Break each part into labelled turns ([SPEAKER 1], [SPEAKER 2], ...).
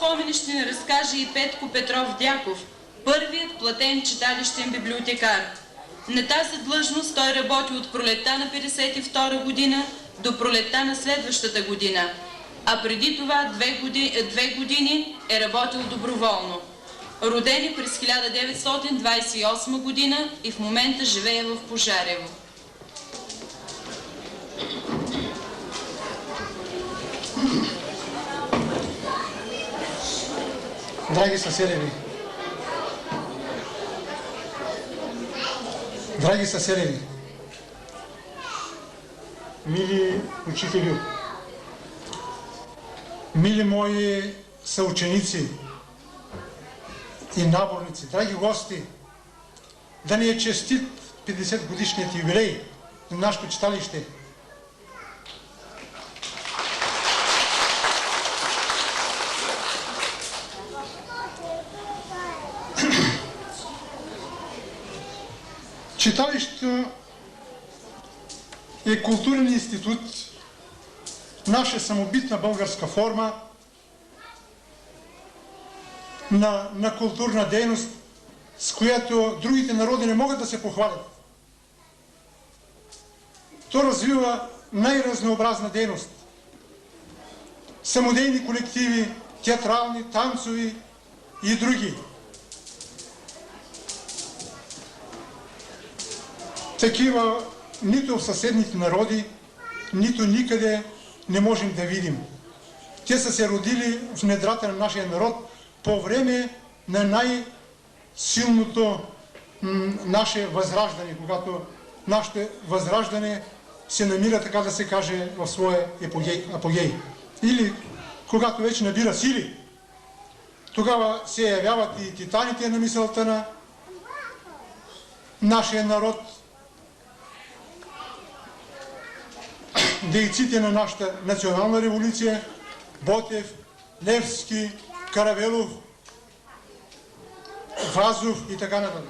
[SPEAKER 1] спомени ще ни разкаже и Петко Петров Дяков, първият платен читалищен библиотекар. На тази длъжност той работи от пролетта на 1952 година до пролетта на следващата година, а преди това две години е работил доброволно. Роден е през 1928 година и в момента живее в Пожарево.
[SPEAKER 2] Драги съселени, драги съселени, мили учителю, мили мои съученици и наборници, драги гости, да ни е честит 50 годишният юбилей на нашето читалище. Читалището е културен институт, наша самобитна българска форма на културна дейност, с която другите народи не могат да се похвалят. То развива най-разнообразна дейност. Самодейни колективи, театрални, танцови и други. Такива нито в съседните народи, нито никъде не можем да видим. Те са се родили в недрата на нашия народ по време на най-силното наше възраждане, когато нашето възраждане се намира, така да се каже, в своя апогей. Или когато вече набира сили, тогава се явяват и титаните на мисълта на нашия народ, дейците на нашата национална революция, Ботев, Левски, Каравелов, Вазов и така нататък.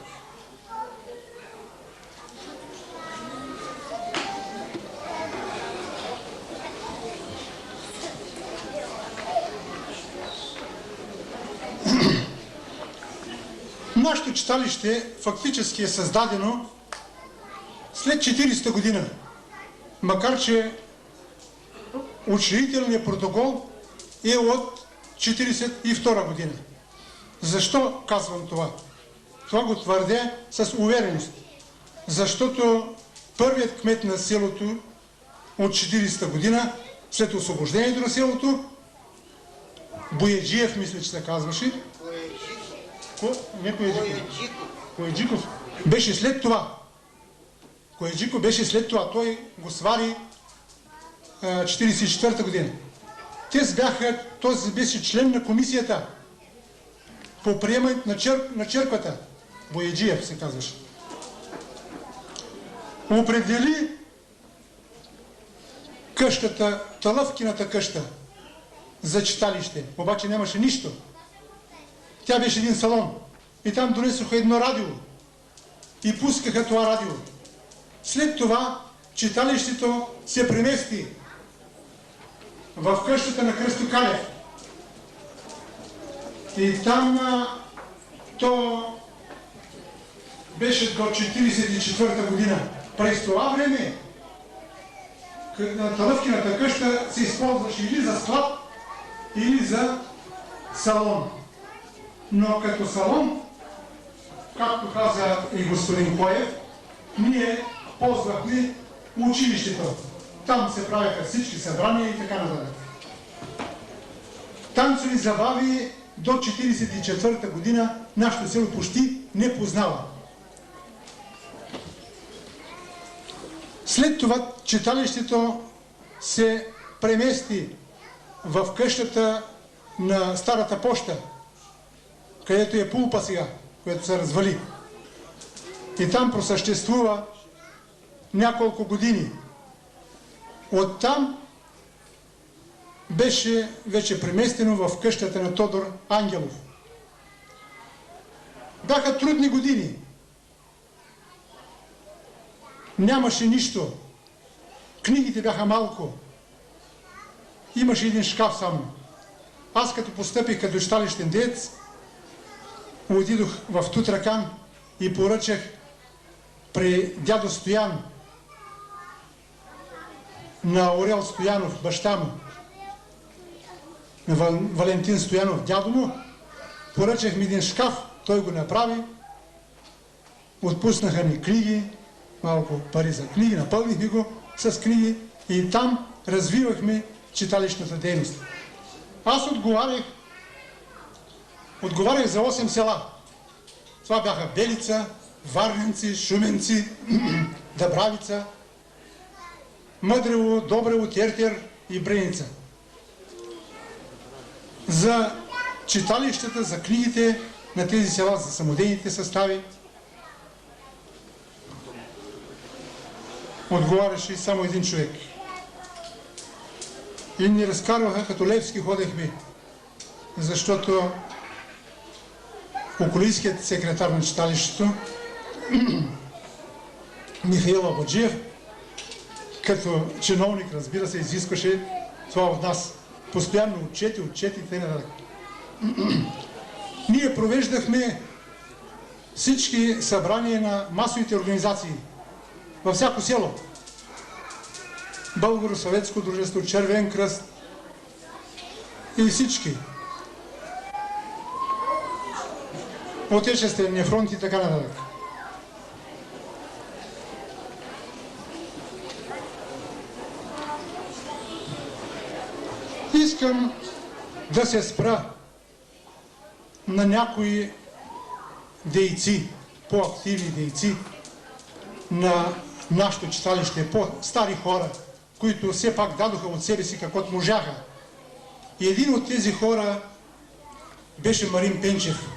[SPEAKER 2] Нашето читалище фактически е създадено след 40-та година, макар че учредителният протокол е от 1942 година. Защо казвам това? Това го твърдя с увереност. Защото първият кмет на селото от 40-та година, след освобождението на селото, Бояджиев, мисля, че се казваше. Коеджиков. Беше след това. Коеджиков беше след това. Той го свари 1944 година. Този беше член на комисията по приемането на черквата. Бояджиев се казваше. Определи къщата, Талъвкината къща за читалище. Обаче нямаше нищо. Тя беше един салон. И там донесоха едно радио. И пускаха това радио. След това читалището се премести в къщата на Кръсто Калев. И там то беше до 1944 година. През това време Талъвкината къща се използваше или за склад, или за салон. Но като салон, както каза и господин Коев, ние ползвахме училището. Там се правяха всички събрания и така нататък. Танцови забави до 1944 година нашето село почти не познава. След това читалището се премести в къщата на Старата поща, където е пулпа сега, което се развали. И там просъществува няколко години. Оттам беше вече преместено в къщата на Тодор Ангелов. Бяха трудни години. Нямаше нищо. Книгите бяха малко. Имаше един шкаф само. Аз като постъпих като читалищен деец, отидох в Тутракан и поръчах при дядо Стоян на Орел Стоянов, баща му, на Валентин Стоянов, дядо му, поръчах ми един шкаф, той го направи, отпуснаха ни книги, малко пари за книги, напълнихме го с книги и там развивахме читалищната дейност. Аз отговарях за 8 села. Това бяха Белица, Варненци, Шуменци, Дъбравица, Мъдрево, Добрево, Тертер и Бреница. За читалищата, за книгите на тези села, за самодейните състави отговаряше само един човек. И ни разкарваха, като Левски ходехме, защото околийският секретар на читалището Михаил Абаджиев, като чиновник, разбира се, изискваше това от нас. Постоянно отчети и т.н. Ние провеждахме всички събрания на масовите организации във всяко село. Българо-съветско дружество, Червен кръст и всички. Отечествения фронт и така нататък. Искам да се спра на някои дейци, по-активни дейци на нашето читалище, по-стари хора, които все пак дадоха от себе си каквото можаха. И един от тези хора беше Марин Пенчев.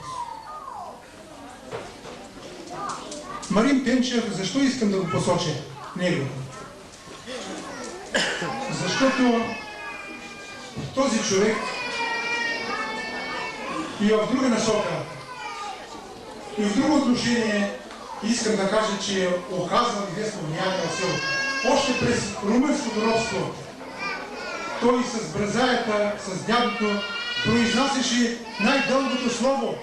[SPEAKER 2] Марин Пенчев, защо искам да го посоча него? Защото този човек и в друга насока, и в друго отношение искам да кажа, че е оказал известно влияние на село. Още през румънското робство той с бразаята, с дядото произнасяше най-дългото слово.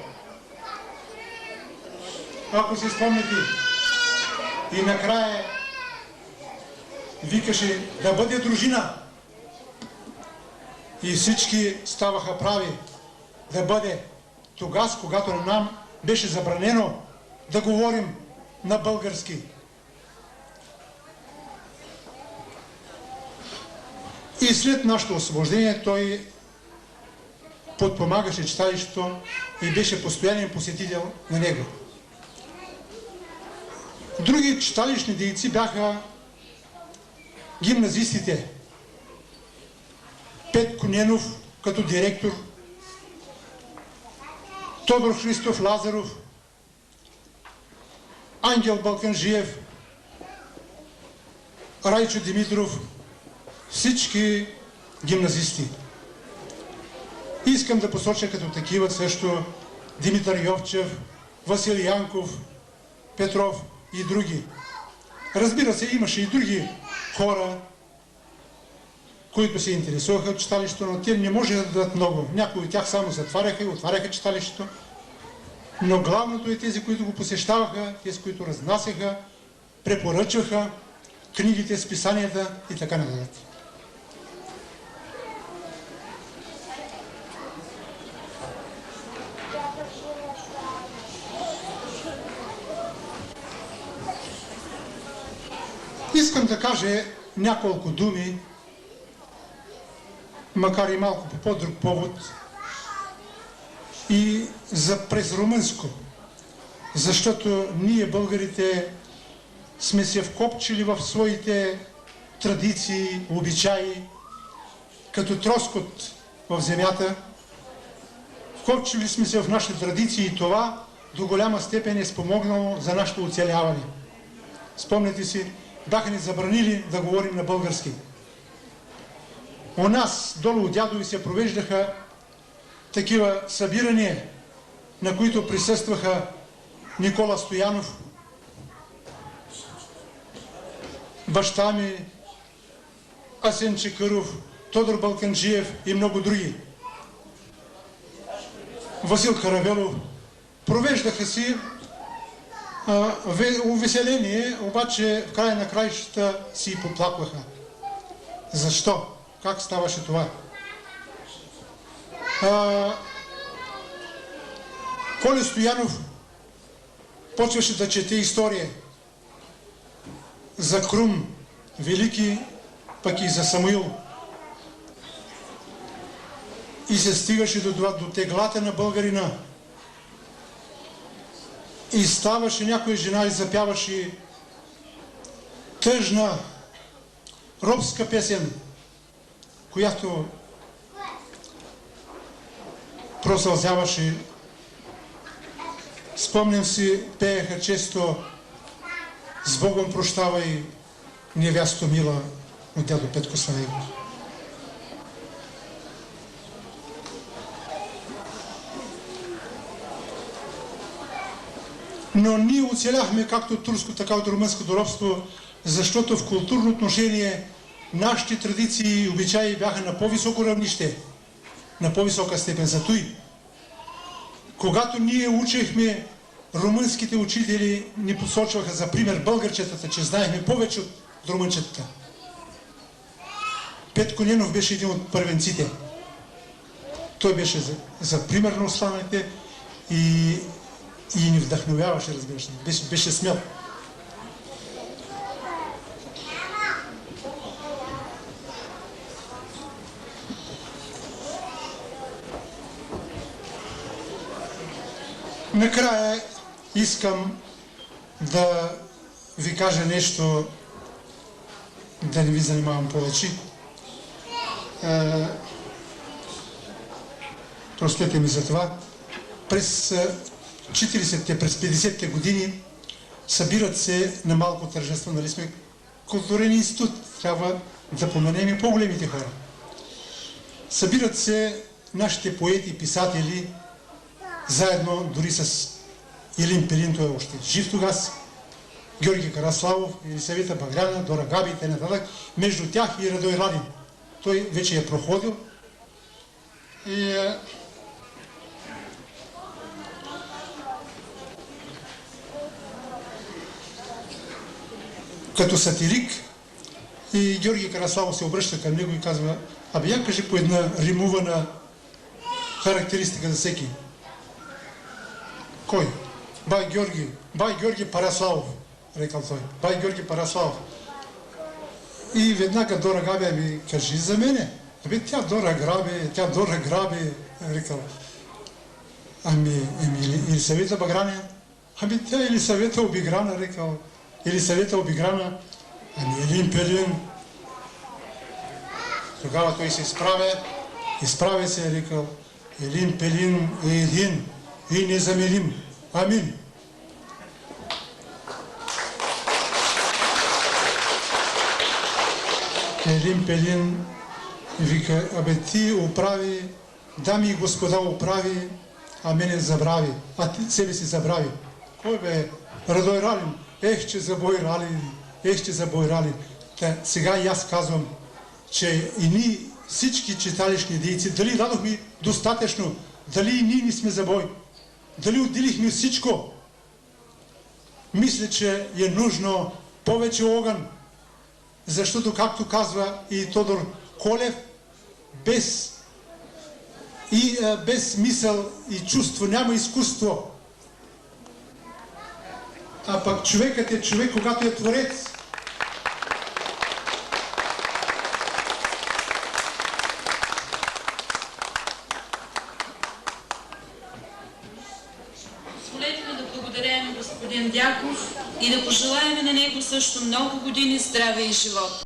[SPEAKER 2] Ако си спомните. И накрая викаше да бъде дружина. И всички ставаха прави да бъде. Тогава, когато на нам беше забранено да говорим на български. И след нашето освобождение той подпомагаше читалището и беше постоянен посетител на него. Други читалищни дейци бяха гимназистите. Петко Ненов като директор, Тодор Христов Лазаров, Ангел Балканжиев, Райчо Димитров, всички гимназисти. Искам да посоча като такива също Димитър Йовчев, Васил Янков, Петров и други. Разбира се, имаше и други хора, които се интересуваха от читалището, но те не може да дадат много. Някои от тях само затваряха и отваряха читалището. Но главното е тези, които го посещаваха, тези, които разнасяха, препоръчваха книгите, списанията и така нататък. Искам да кажа няколко думи, макар и малко по по-друг повод, и за през румънско, защото ние, българите, сме се вкопчили в своите традиции, обичаи, като троскот в земята. Вкопчили сме се в нашите традиции и това до голяма степен е спомогнало за нашето оцеляване. Спомняте си, бяха ни забранили да говорим на български. У нас, долу от дядови, се провеждаха такива събирания, на които присъстваха Никола Стоянов, баща ми, Асен Чекъров, Тодор Балканжиев и много други. Васил Каравелов. Провеждаха си увеселение, обаче в края на краищата си поплакваха. Защо? Как ставаше това? Коля Стоянов почваше да чете история за Крум Велики, пък и за Самуил. И се стигаше до теглата на българина. И ставаше някоя жена и запяваше тъжна робска песен, която просълзяваше. Спомням си, пееха често "С Богом прощавай, невясто мила" от дядо Петко Славейков. Но ние оцеляхме както от турско, така от румънското робство, защото в културно отношение нашите традиции и обичаи бяха на по-високо равнище, на по-висока степен. Зато и когато ние учехме, румънските учители ни посочваха за пример българчетата, че знаехме повече от румънчетата. Петко Ненов беше един от първенците. Той беше за пример на останалите и ни вдъхновяваше, разбира се. Беше смел. Накрая искам да ви кажа нещо, да не ви занимавам повече. Простете ми за това. През 40-те, през 50-те години събират се на малко тържество, нали сме културен институт, трябва да поменем и по-големите хора. Събират се нашите поети, писатели, заедно дори с Илин Пелин, той е още жив тогава, Георги Караславов, Елисавета Багряна, Дора Габи и т.н. Между тях и Радой Радин. Той вече е проходил. И като сатирик, и Георги Караславов се обръща към него и казва: "Абе, я кажи по една римувана характеристика за всеки." Кой? Бай Георги Параславов, рекал той. Бай Георги Параславов. И веднага Дора Габи: "Ами, кажи за мене." "Абе, тя Дора Граби, рекал. "Ами, Елисавета Баграна?" "Ами, тя Елисавета Обиграна", рекал. Елисавета Обиграна. "Ами, Елин Пелин." Тогава той се изправя се, рекал: "Елин Пелин е един и незаменим. Амин." Елин Пелин вика: "Абе, ти оправи, дами и господа, оправи, а мене забрави, а ти себе си забрави." Кой бе? Радой Ралин. Че забой Ралин. Сега и аз казвам, че и ние всички читалищни дейци, дали дадохме достатъчно, дали и ние не сме забой, дали отделихме всичко. Мисля, че е нужно повече огън, защото, както казва и Тодор Колев, без мисъл и чувство няма изкуство. А пък човекът е човек, когато е творец.
[SPEAKER 1] Позволете ми да благодаря на господин Дяков и да пожелаем на него също много години здраве и живот.